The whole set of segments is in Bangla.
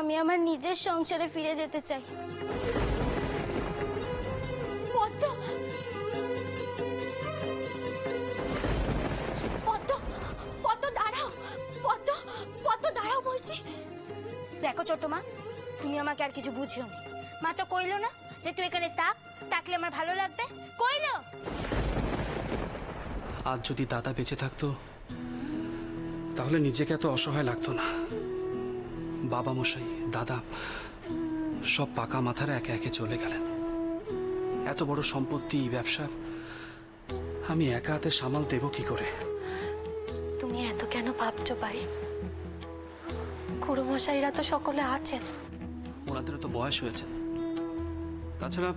আমি আমার নিজের সংসারে ফিরে যেতে চাই। পদ্ম, পদ্ম, পদ্ম দাঁড়াও, পদ্ম, পদ্ম দাঁড়াও বলছি। দেখো ছোট মা, তুমি আমাকে আর কিছু বুঝিও নি। মা তো কইলো না যে তুই এখানে থাকলে আমার ভালো লাগবে, কইলো। আজ যদি দাদা বেঁচে থাকতো তাহলে নিজেকে এত অসহায় লাগতো না। বাবা মশাই, দাদা সব পাকা মাথার একে একে চলে গেলেন। এত বড় সম্পত্তি, ব্যবসা আমি একা হাতে সামাল দেব কি করে? তুমি এত কেন ভাবছো ভাই? খুড়োমশাইরা তো সকলে আছেন। ওনাদেরও তো বয়স হয়েছে। তাছাড়া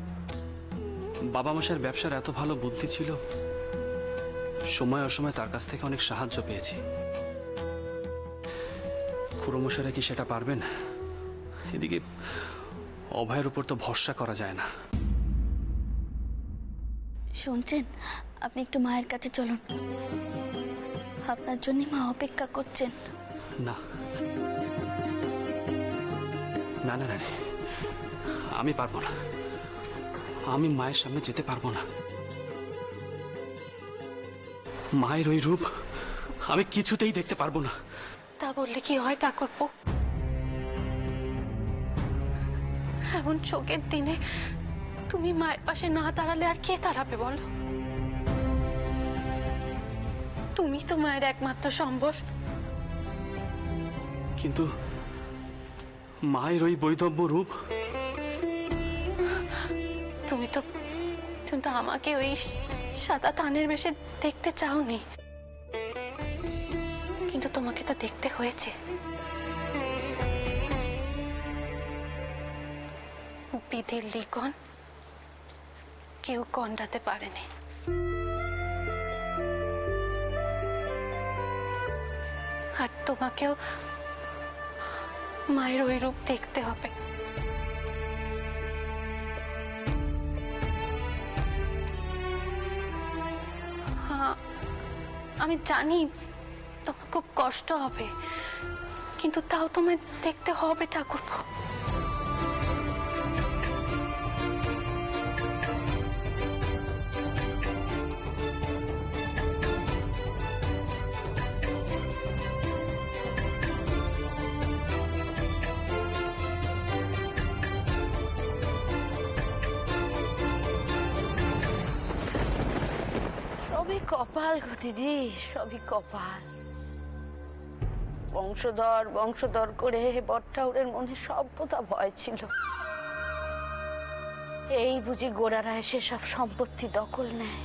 বাবা মশাইয়ের ব্যবসার এত ভালো বুদ্ধি ছিল, সময় অসময় তার কাছ থেকে অনেক সাহায্য পেয়েছি। খুড়োমশাইরা কি সেটা পারবেন? এদিকে অভয়ের উপর তো ভরসা করা যায় না। শুনছেন, আপনি একটু মায়ের কাছে চলুন, আপনার জন্য মা অপেক্ষা করছেন। না না না, আমি পারবো না। আমি মায়ের সামনে যেতে পারবো না। মায়ের ওই রূপ আমি কিছুতেই দেখতে পারবো না। তা বললে কি হয় ঠাকুরপো? এমন শোকের দিনে তুমি মায়ের পাশে না দাঁড়ালে আর কে দাঁড়াবে বলো? তুমি তো মায়ের একমাত্র সম্বল। কিন্তু মায়ের ওই বৈধব্য রূপ, তুমি তো আমাকে ওই সাদা তানের বেশে দেখতে চাওনি, কিন্তু তোমাকে তো দেখতে হয়েছে। বিধির লিখন কেউ কন্ডাতে পারেনি। আর তোমাকেও মায়ের ওই রূপ দেখতে হবে। আমি জানি তোমার খুব কষ্ট হবে, কিন্তু তাও তোমায় দেখতে হবে ঠাকুরপো। সবই কপাল গো দিদি, সবই কপাল। বংশধর বংশধর করে বটঠাকুরের মনে সভ্যতা ভয় ছিল। এই বুঝি গোড়ারা এসে সব সম্পত্তি দখল নেয়।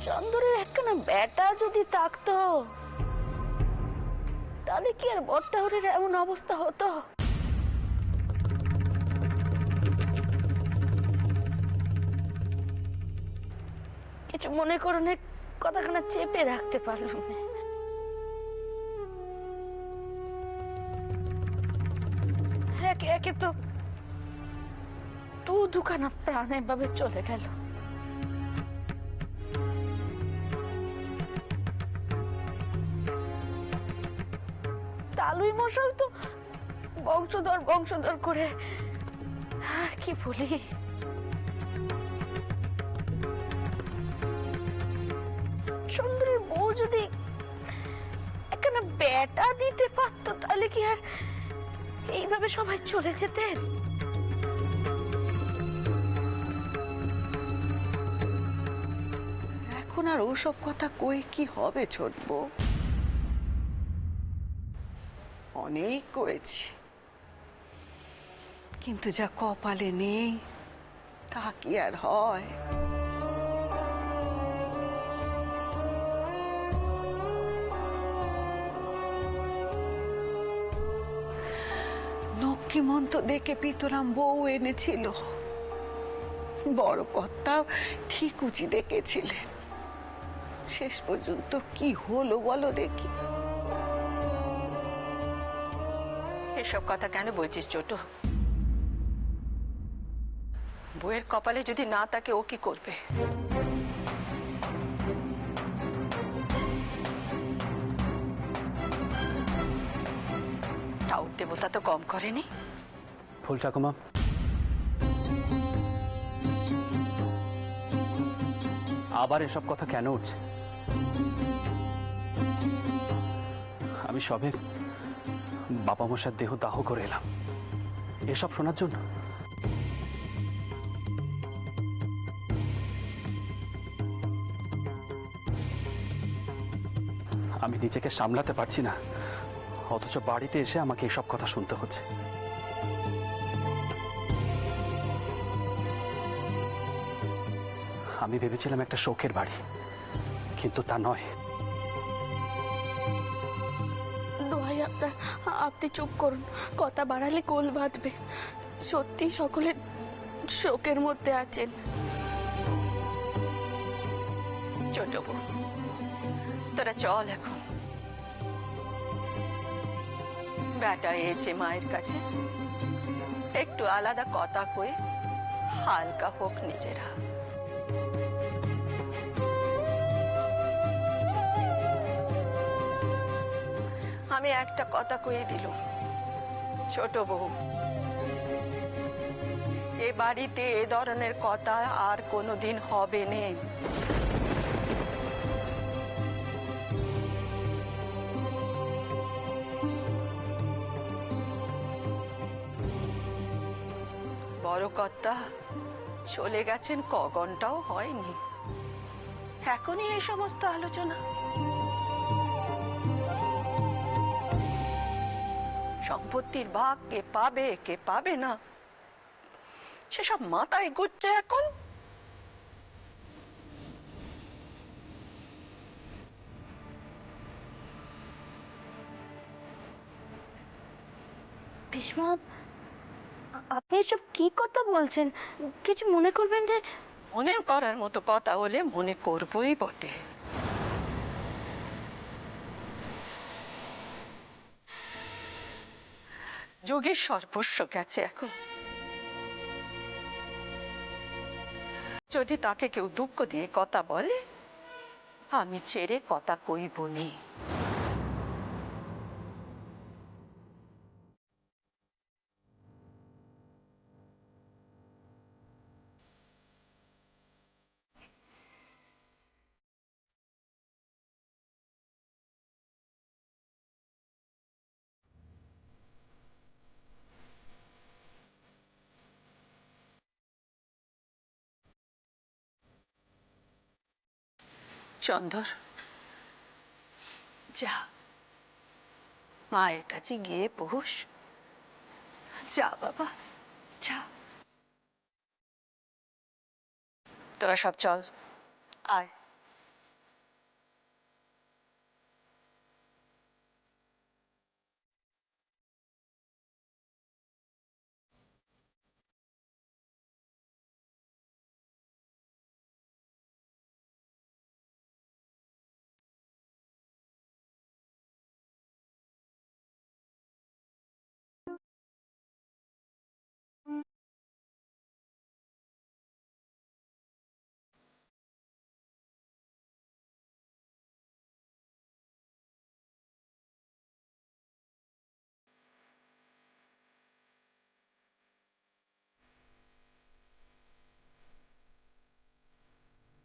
চন্দরের একখানা বেটা যদি থাকতো তাহলে কি আর বটঠাকুরের এমন অবস্থা হতো? কিছু মনে করো না, কথাখানা চেপে রাখতে পারলাম না। একে একে তো দুখানা প্রাণ এভাবে চলে গেল। তালুই মশাই তো বংশধর বংশধর করে, আর কি বলি। চন্দ্রের বউ যদি একখানা বেটা দিতে পারতো তাহলে কি আর এইভাবে সবাই চলে যেতেন? এখন আর ওসব কথা কই কি হবে ছোট বউ? অনেক করেছি, কিন্তু যা কপালে নেই তা কি আর হয়? নক্ষীমন্ত দেখে পিতরাম বউ এনেছিল। বড় কর্তা ঠিক উচি দেখেছিলেন। শেষ পর্যন্ত কি হলো বলো দেখি? এসব কথা কেন বলছিস ছোট? বউয়ের কপালে যদি না থাকে ও কি করবে? টাউট দেবতা তো কম করেনি। ফুল ঠাকুমা, আবার এসব কথা কেন উঠছে? আমি সবে বাবা মশার দেহ দাহ করে এলাম, এসব শোনার জন্য? আমি নিজেকে সামলাতে পারছি না, অথচ বাড়িতে এসে আমাকে এসব কথা শুনতে হচ্ছে। আমি ভেবেছিলাম একটা শোকের বাড়ি, কিন্তু তা নয়। দোহাই আপনার, আপনি চুপ করুন, কথা বাড়ালে কোল বাঁধবে। সত্যি সকলে শোকের মধ্যে আছেন। ছোট বউ, তোরা চল এখন। বেটা এসে মায়ের কাছে একটু আলাদা কথা কয়ে হালকা হোক নিজেরা। আমি একটা কথা কয়ে দিল, ছোট বউ, এ বাড়িতে এ ধরনের কথা আর কোনোদিন হবে না। বড় কর্তা চলে গেছেন, ক ঘন্টাও হয়নি, এখনই এই সমস্ত আলোচনা। সম্পত্তির ভাগ কে পাবে কে পাবে না সেসব মাথায় ঘুরছে এখন। ভীষ্মা, আপনি এসব কি কথা বলছেন? কিছু মনে করবেন যে? মনে করার মতো কথা হলে মনে করবই বটে। যোগের সর্বস্ব গেছে এখন, যদি তাকে কেউ দুঃখ দিয়ে কথা বলে আমি ছেড়ে কথা কইব নি। চন্দর, যা মায়ের কাছে গিয়ে বস। যা বাবা, যা। তোরা সব চল, আয়।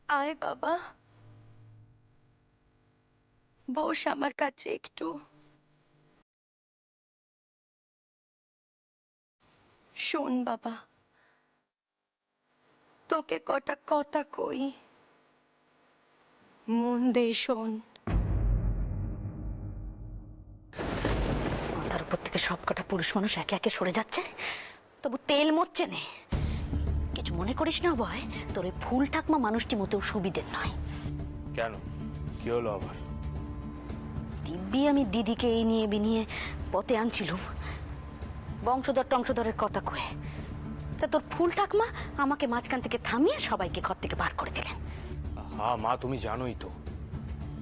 আয় বাবা, বস আমার কাছে একটু। শোন বাবা, তোকে কটা কথা কই, মন দে শোন। মাথার উপর থেকে সব কটা পুরুষ মানুষ একে একে সরে যাচ্ছে, তবু তেল মরছে নে। কিছু মনে করিস না ভয়, তোর ওই ফুল ঠাকমা মানুষটি মোটেও সুবিধের নয়। কেন, কি হলো আবার? দিব্যি আমি দিদিকে এই নিয়ে বিনিয়ে পথে আনছিলুম, বংশধর টংশধরের কথা কয়ে। তা তোর ফুল ঠাকমা আমাকে মাঝখান থেকে থামিয়ে সবাইকে ঘর থেকে বার করে দিলেন। হ্যাঁ মা, তুমি জানোই তো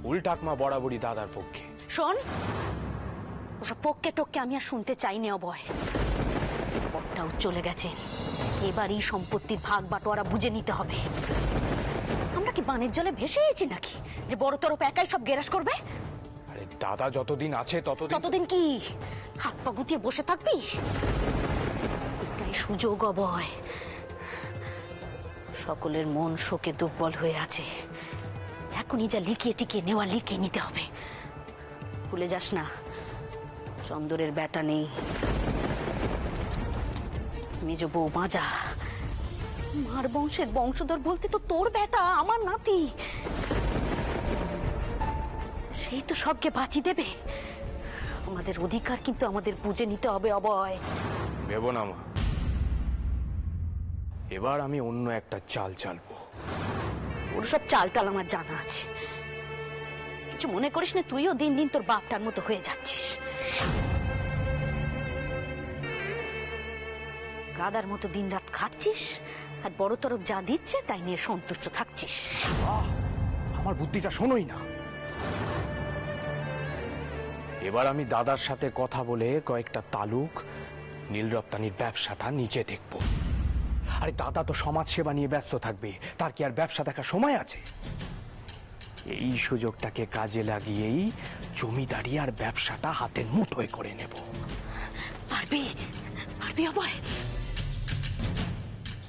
ফুল ঠাকমা বরাবরই দাদার পক্ষে। শোন, ওসব পক্ষে টক্ষে আমি আর শুনতে চাই না ভয়। বরটাও চলে গেছে, এবার এই সম্পত্তির ভাগ বাটোয়ারা বুঝে নিতে হবে। আমরা কি বানের জলে ভেসে গেছি নাকি যে বড় তরফ একাই সব গেরাস করবে? আরে দাদা যতদিন আছে ততদিন ততদিন কি হাত পা গুটিয়ে বসে থাকবি? এটাই সুযোগ অবয়। সকলের মন শোকে দুর্বল হয়ে আছে, এখনই যা লিখিয়ে টিকিয়ে নেওয়া লিখিয়ে নিতে হবে। ভুলে যাস না, চন্দরের বেটা নেই, মেজ বউ মাজা। মার বংশের বংশধর বলতে তো তোর বেটা, আমার নাতি। সেই তো সবকে বাঁচি দেবে। আমাদের অধিকার কিন্তু আমাদের বুঝে নিতে হবে অবয়। ভেবো না মা, এবার আমি অন্য একটা চাল চালবো। ওর সব চালটাল আমার জানা আছে। কিছু মনে করিস না, তুইও দিন দিন তোর বাপটার মতো হয়ে যাচ্ছিস। গাদার মতো দিনরাত খাচ্ছিস আর বড় তরফ যা দিচ্ছে তাই নিয়ে সন্তুষ্ট থাকছিস। আমার বুদ্ধিটা শোনোই না। এবার আমি দাদার সাথে কথা বলে কয়েকটা তালুক নীল রপ্তানির ব্যবসাটা নিচে দেখব। আরে দাদা তো সমাজ সেবা নিয়ে ব্যস্ত থাকবে, তার কি আর ব্যবসা দেখার সময় আছে? এই সুযোগটাকে কাজে লাগিয়েই জমিদারি আর ব্যবসাটা হাতের মুঠোয় করে নেব। পারবি পারবি অবয়?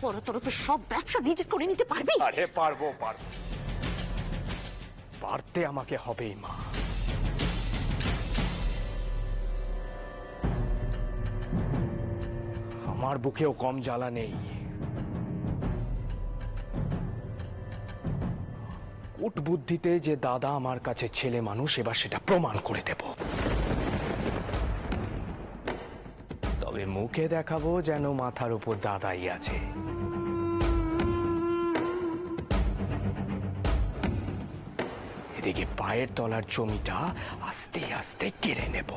বড় তরফের সব ব্যবসা নিজে করে নিতে পারবি? আরে পারবো পারবো, পারতে আমাকে হবেই মা। আমার বুকেও কম জ্বালা নেই। কূট বুদ্ধিতে যে দাদা আমার কাছে ছেলে মানুষ, এবার সেটা প্রমাণ করে দেব। তবে মুখে দেখাবো যেন মাথার উপর দাদাই আছে। এদিকে পায়ের তলার জমিটা আস্তে আস্তে কেড়ে নেব।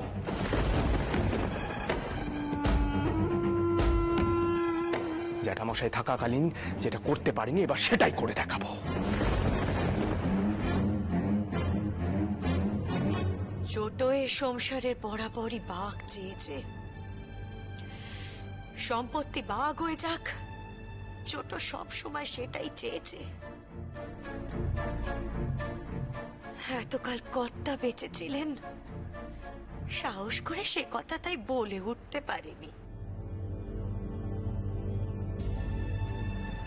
জ্যাঠামশাই থাকাকালীন যেটা করতে পারিনি, এবার সেটাই করে দেখাবো। ছোট এ সংসারের বরাবরই বাঘ চেয়েছে, সম্পত্তি বাঘ হয়ে যাক, ছোট সব সময় সেটাই চেয়েছে। এতকাল কর্তা বেঁচে ছিলেন, সাহস করে সে কথা তাই বলে উঠতে পারিনি।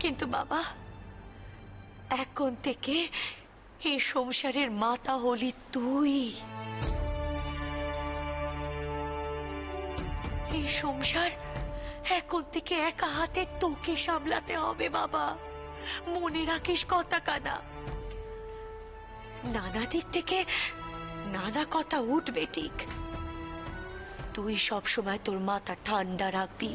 কিন্তু বাবা, এখন থেকে এই সংসারের মাতা হলি তুই। এই সংসার এখন থেকে একা হাতে তোকে সামলাতে হবে বাবা, মনে রাখিস কথা কানা। নানা দিক থেকে নানা কথা উঠবে ঠিক, তুই সব সময় তোর মাথা ঠান্ডা রাখবি।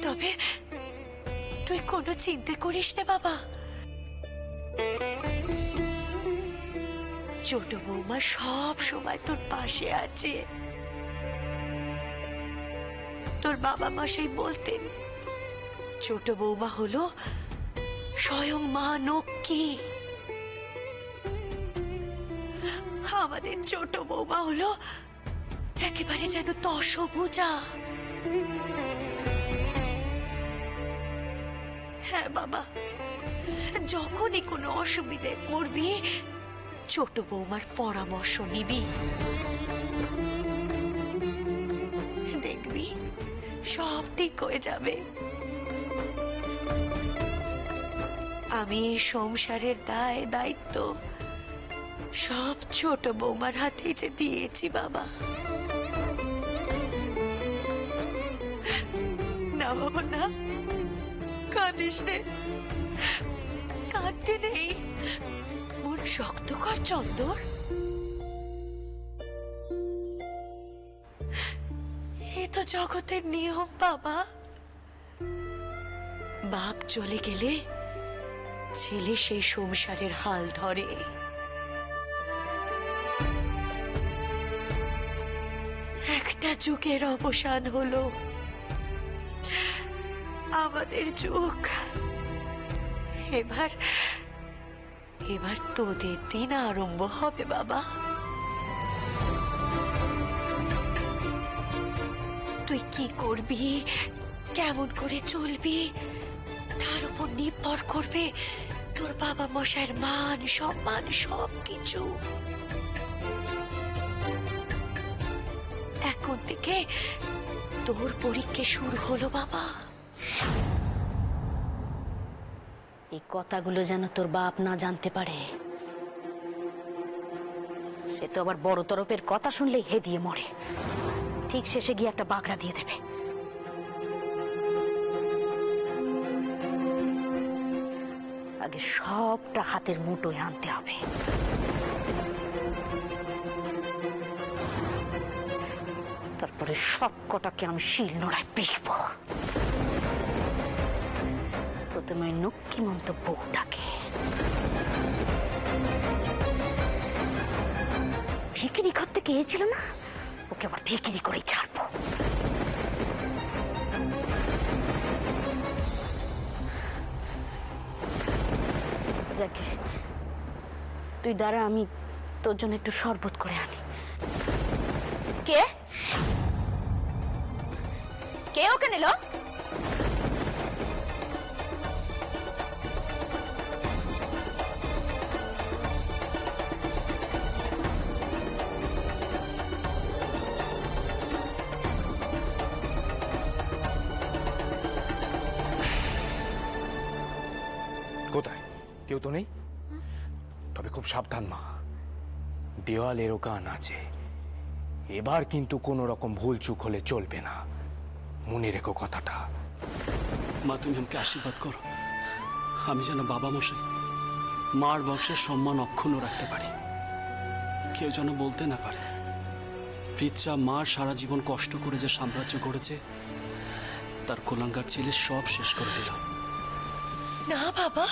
তবে তুই কোনো চিন্তা করিস না বাবা, ছোট বৌমা সব সময় তোর পাশে আছে। তোর বাবা মশাই বলতেন, ছোট বৌমা হলো স্বয়ং মা লক্ষ্মী। আমাদের ছোট বৌমা হলো একেবারে যেন দশভুজা। হ্যাঁ বাবা, যখনই কোনো অসুবিধায় পড়বি ছোট বৌমার পরামর্শ নিবি, দেখবি সব ঠিক হয়ে যাবে। আমি এই সংসারের দায় দায়িত্ব সব ছোট বৌমার হাতে যে দিয়েছি বাবা। না বাবা না, কাঁদিস রে, কাঁদতে নেই, মন শক্ত কর চন্দর। এ তো জগতের নিয়ম বাবা, বাপ চলে গেলে ছেলে সেই সংসারের হাল ধরে। একটা যুগের অবসান হলো, আমাদের যুগ। এবার এবার তোদের দিন আরম্ভ হবে বাবা। তুই কি করবি, কেমন করে চলবি, তার উপর নির্ভর করবে তোর বাবা মশাইয়ের মান সম্মান সব কিছু এখন থেকে তোর পরীক্ষা শুরু হলো বাবা। এই কথাগুলো যেন তোর বাপ না জানতে পারে। সে তো আবার বড় তরফের কথা শুনলেই হে দিয়ে মরে। ঠিক শেষে গিয়ে একটা বাগড়া দিয়ে দেবে। আগে সবটা হাতের মুঠোয় আনতে হবে। তারপরে সব কটাকে আমি শিল নোড়ায় পিষব। প্রথমে নক্ষীমন্ত বউটাকে, ভিকিরি ঘর থেকে এসেছিল না, ওকে আবার ভিকিরি করেই ছাড়বো। যাকে তুই দাঁড়া, আমি তোর জন্য একটু শরবত করে আনি। কে কে ওকে নিল? কোথায়? কেউ তো নেই। তবে খুব সাবধান মা, দেওয়ালেরও কান আছে। এবার কিন্তু কোনো রকম ভুল চুক হলে চলবে না, মনে রেখো কথাটা। মা, তুমি আমাকে আশীর্বাদ করো, আমি যেন বাবা মশাই মার বংশের সম্মান অক্ষুণ্ণ রাখতে পারি। কেউ যেন বলতে না পারে পৃথ্বী মার সারা জীবন কষ্ট করে যে সাম্রাজ্য গড়েছে তার কোলাঙ্গার ছেলে সব শেষ করে দিল। না বাবা,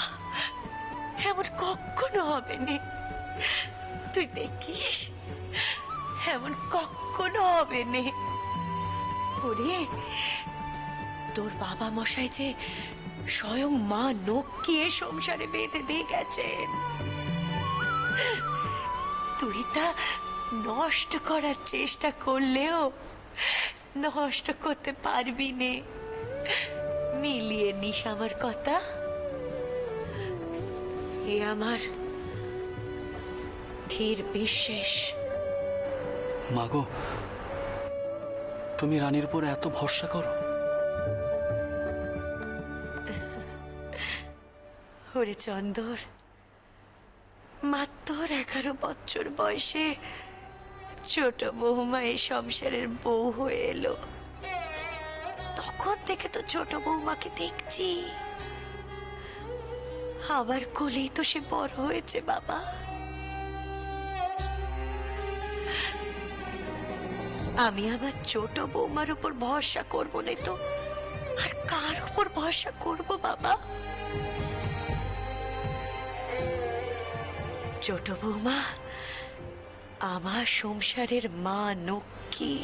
এমন কখনো হবে না। তুই দেখিস, এমন কখনো হবে না। ওরে, তোর বাবা মশাই যে স্বয়ং মা নক্ষী সংসারে বেঁধে দিয়ে গেছেন, তুই তা নষ্ট করার চেষ্টা করলেও নষ্ট করতে পারবি নে। মিলিয়ে নিস আমার কথা। এ আমার ধীর বিশ্বাস। মাগো, তুমি রানীর উপর এত ভরসা করো? ওরে চন্দর, মাত্র 11 বছর বয়সে ছোট বৌমা এই সংসারের বউ হয়ে এলো। তখন থেকে তো ছোট বৌমাকে দেখছি, আবার কোলেই তো সে বড় হয়েছে বাবা। আমি আমার ছোট বৌমার উপর ভরসা করবো না তো আর কার উপর ভরসা করব বাবা? ছোট বৌমা আমার সংসারের মা নক্ষী।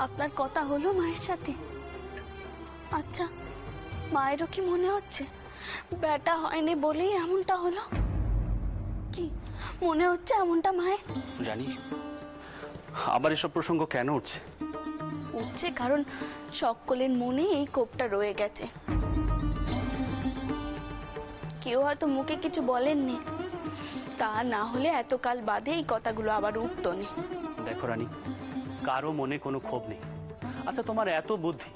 আপনার কথা হলো মায়ের সাথে? আচ্ছা, মায়েরও কি মনে হচ্ছে বেটা হয়নি বলেই এমনটা হলো? কি মনে হচ্ছে এমনটা মায়ের? রানী, আবার এসব প্রসঙ্গ কেন উঠছে? উঠছে কারণ সকলের মনে এই কোপটা রয়ে গেছে। কেউ হয়তো মুখে কিছু বলেননি, তা না হলে এতকাল বাদে এই কথাগুলো আবার উঠতো না। দেখো রানী, কারো মনে কোনো ক্ষোভ নেই। আচ্ছা, তোমার এত বুদ্ধি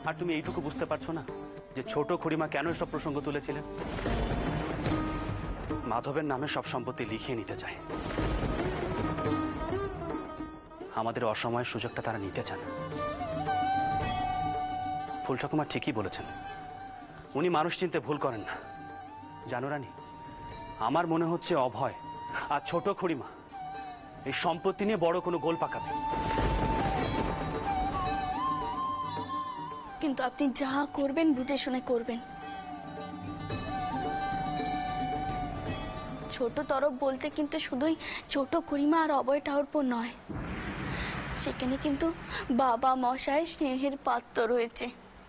আর তুমি এইটুকু বুঝতে পারছো না যে ছোট খুড়িমা কেন এসব প্রসঙ্গ তুলেছিলেন? মাধবের নামে সব সম্পত্তি লিখিয়ে নিতে চায়। আমাদের অসময়ের সুযোগটা তারা নিতে চান। ফুল ঠাকুমা ঠিকই বলেছেন, উনি মানুষ চিনতে ভুল করেন না। জানো রানী, আমার মনে হচ্ছে অভয় আর ছোট খুড়িমা এই সম্পত্তি নিয়ে বড় কোনো গোল পাকাবে। কিন্তু আপনি যা করবেন বুঝে শুনে করবেন। ছোট তরফ বলতে কিন্তু শুধুই ছোট খুড়িমা আর অভয় ঠাকুরপো নয়, সেখানে কিন্তু বাবা মশাই স্নেহের পাত্র রয়েছে,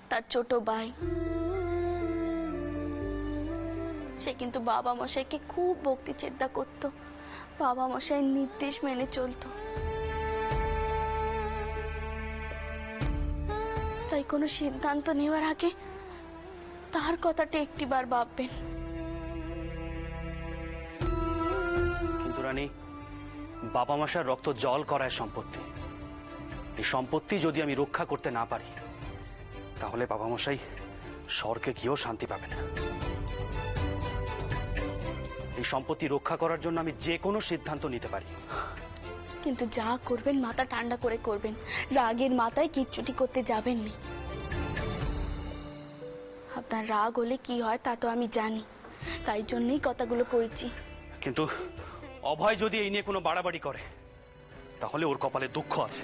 তার ছোট ভাই। সে কিন্তু বাবা মশাইকে খুব ভক্তি শ্রদ্ধা করত, বাবা মশাইয়ের নির্দেশ মেনে চলতো। তাই কোনো সিদ্ধান্ত নেওয়ার আগে তার কথাটা একটিবার ভাববেন। কিন্তু রানী, বাবা মাসার রক্ত জল করায় সম্পত্তি, এই সম্পত্তি যদি আমি রক্ষা করতে না পারি তাহলে বাবা মশাই স্বর্গে গিয়েও শান্তি পাবে না। এই সম্পত্তি রক্ষা করার জন্য আমি যে কোনো সিদ্ধান্ত নিতে পারি, কিন্তু যা করবেন মাথা ঠান্ডা করে করবেন, রাগের মাথায় কিচ্ছুটি করতে যাবেন না। আপনার রাগ হলে কি হয় তা তো আমি জানি, তাই জন্যই কথাগুলো কইছি। কিন্তু অভয় যদি এই নিয়ে কোনো বাড়াবাড়ি করে তাহলে ওর কপালে দুঃখ আছে।